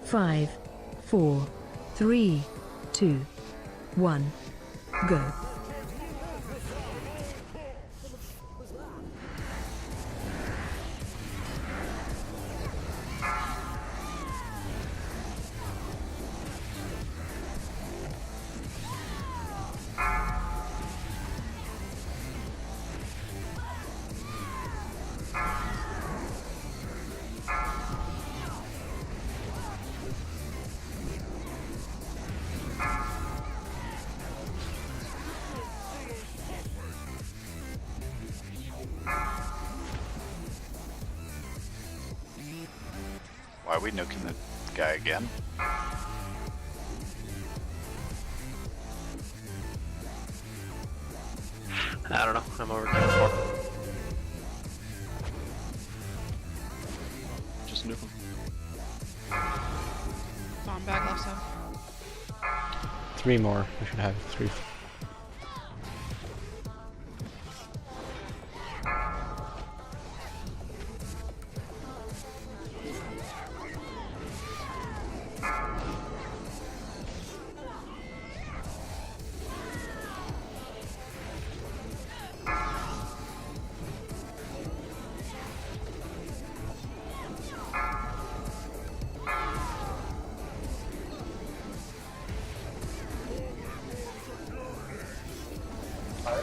5, 4, 3, 2, 1, go. Why are we nuking the guy again? I don't know, I'm over here. Just nuke him. Bomb bag left side. 3 more. We should have 3.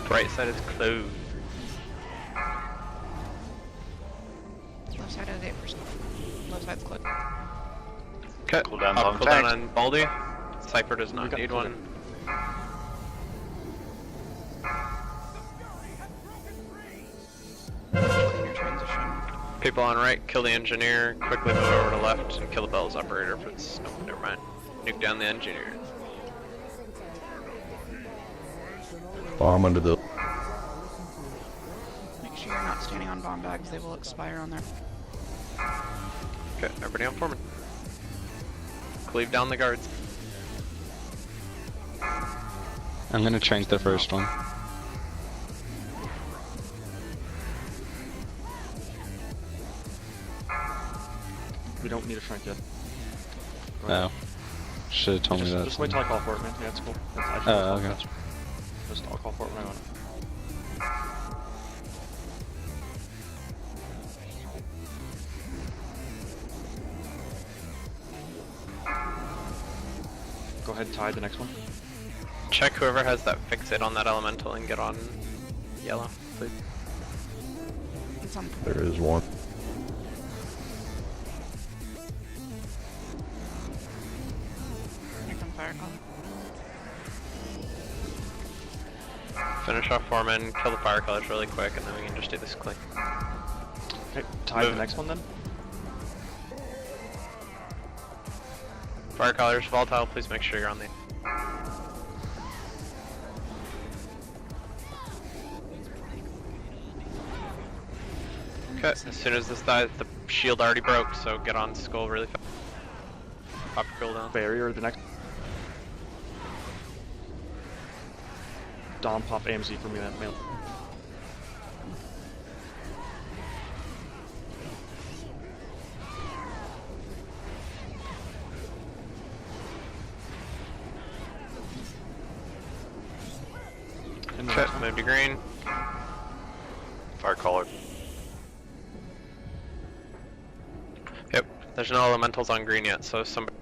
Right side is closed. Left side has 8%. Left side's closed. Okay, Cooldown's I'll on cool down tags. on Baldy. Cypher does not got need cooldown. one. Clean your transition. People on right, kill the engineer, quickly move over to left, and kill the Bell's operator if it's... no, never mind. Nuke down the engineer. Bomb under the. Make sure you're not standing on bomb bags, they will expire on their... Okay, everybody on foreman. Cleave down the guards. I'm gonna change the first one. We don't need a shrink yet. Go No. ahead. Should have told me that. Just wait till I call for it, man. Yeah, it's cool. That's actually Okay. faster. Just I'll call for it when I want it. Go ahead, tie the next one. Check whoever has that fix-it on that elemental and get on yellow, please. It's on... There is one. Here come fire color. Finish off foreman, kill the fire colors really quick, and then we can just do this clean. Okay, tie Move. the next one then. Fire colors, volatile, please make sure you're on the... Okay, as soon as this dies, the shield already broke, so get on skull really fast. Pop your cooldown. Barrier the next. Dom pop AMZ for me that mail. And the Okay, next one. move to green. Fire caller. Yep, there's no elementals on green yet, so somebody...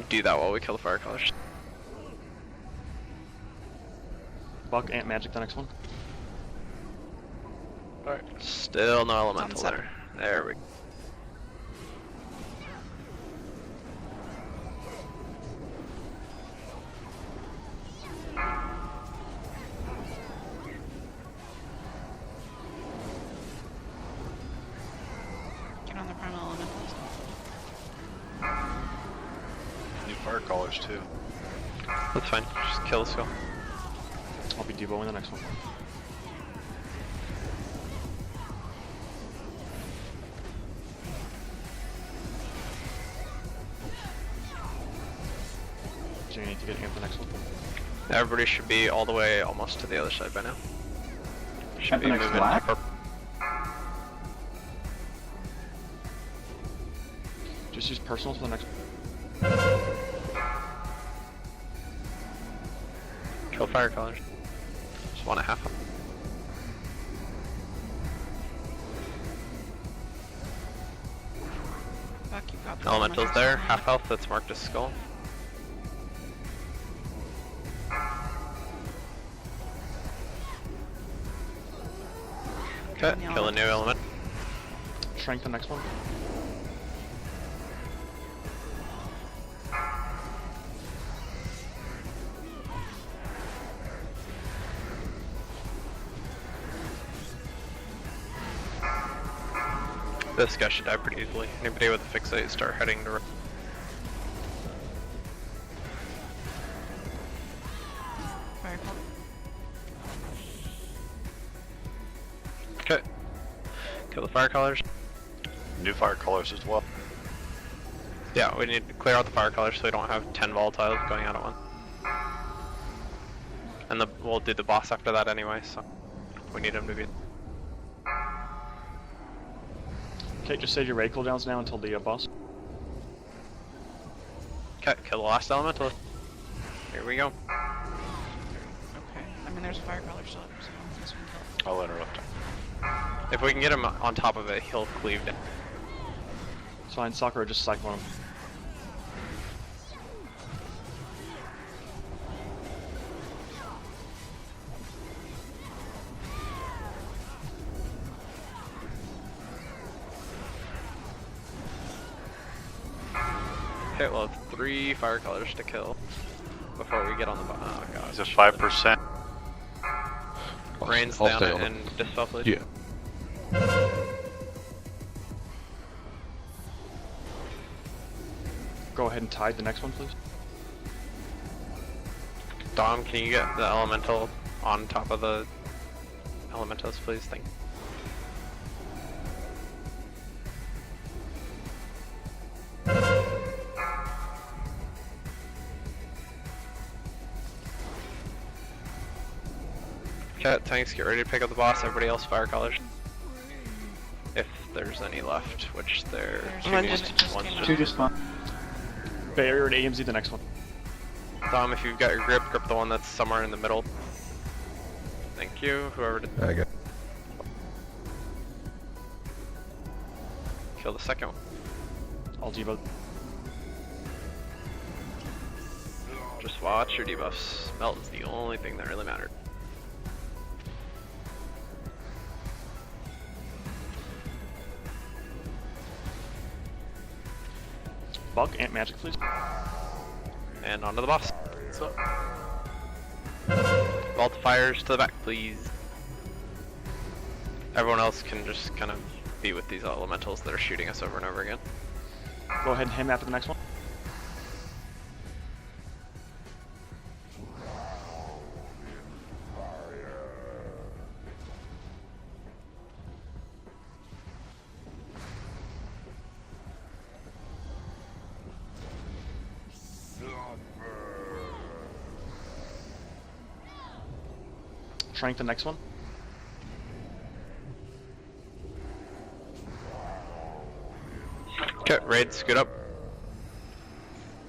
do that while we kill the fire colors. Buck, Ant Magic the next one. Alright, still no elemental Sunset. there. There we go. Get on the primal elementals. New fire callers too. That's fine, just kill the skull. I'll be Debo in the next one. So you need to get Ant the next one. Everybody should be all the way almost to the other side by now. Should At the be next moving black? up. Just use personal for the next. Kill fire colors. Just 1.5. Fuck, you popped Elemental's there, half health, that's marked as skull. Okay, kill a new element. Shrink the next one. This guy should die pretty easily. Anybody with a fixate start heading to. Fireball. Okay. Kill the fire colors. New fire colors as well. Yeah, we need to clear out the fire colors so we don't have 10 volatiles going out at once. And we'll do the boss after that anyway, so we need him to be. Okay, just save your raid cooldowns now until the boss. Okay, kill the last elemental. Here we go. Okay. I mean, there's a fire color still up, so this one kill. I'll interrupt him. If we can get him on top of it, he'll cleave down. It's fine, Sakura, just cyclone him. Okay, we'll have 3 fire colors to kill before we get on the boss. Oh god. Is it 5%? Rains I'll down stay it on it. and dispel please. Yeah. Go ahead and tide the next one, please. Dom, can you get the elemental on top of the elementals, please? Thank you. Okay, tanks, get ready to pick up the boss. Everybody else, fire colors. If there's any left, which there There's should one be. just came out. Two just spawned. Barrier and AMZ the next one. Dom, if you've got your grip, grip the one that's somewhere in the middle. Thank you, whoever did. I got. Kill the second one. I'll devote. Just watch your debuffs. Melton's the only thing that really mattered. Bug, ant magic, please. And onto the boss. Vault fires to the back, please. Everyone else can just kind of be with these elementals that are shooting us over and over again. Go ahead and him after the next one. Shrink the next one. Okay, raid, scoot up.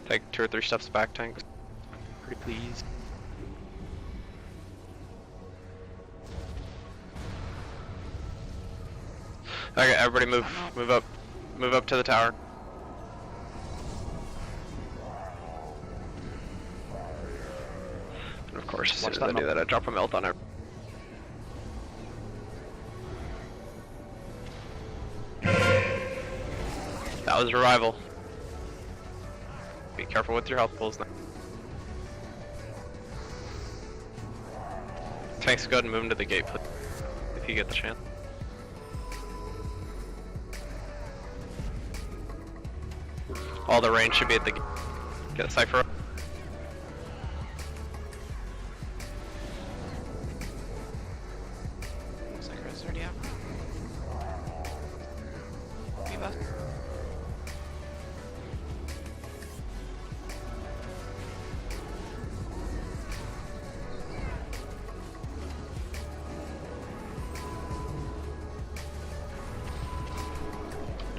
Take 2 or 3 steps back, tanks. Pretty please. Okay, everybody move up to the tower. And of course, as soon as I do that, I drop a melt on it. That was revival. Be careful with your health pulls now. Tanks, go ahead and move him to the gate, please, if you get the chance. All the range should be at the gate. Get a cipher up. Looks like Rose already out. Debuff.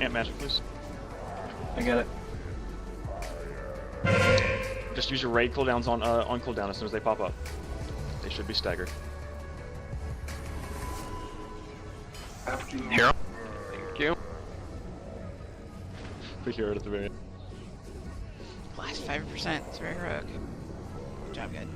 Ant magic, please. I get it. Just use your raid cooldowns on cooldown as soon as they pop up. They should be staggered. Hero. Thank you. We hear it at the very end. Last 5%. It's very heroic. Good job, guys.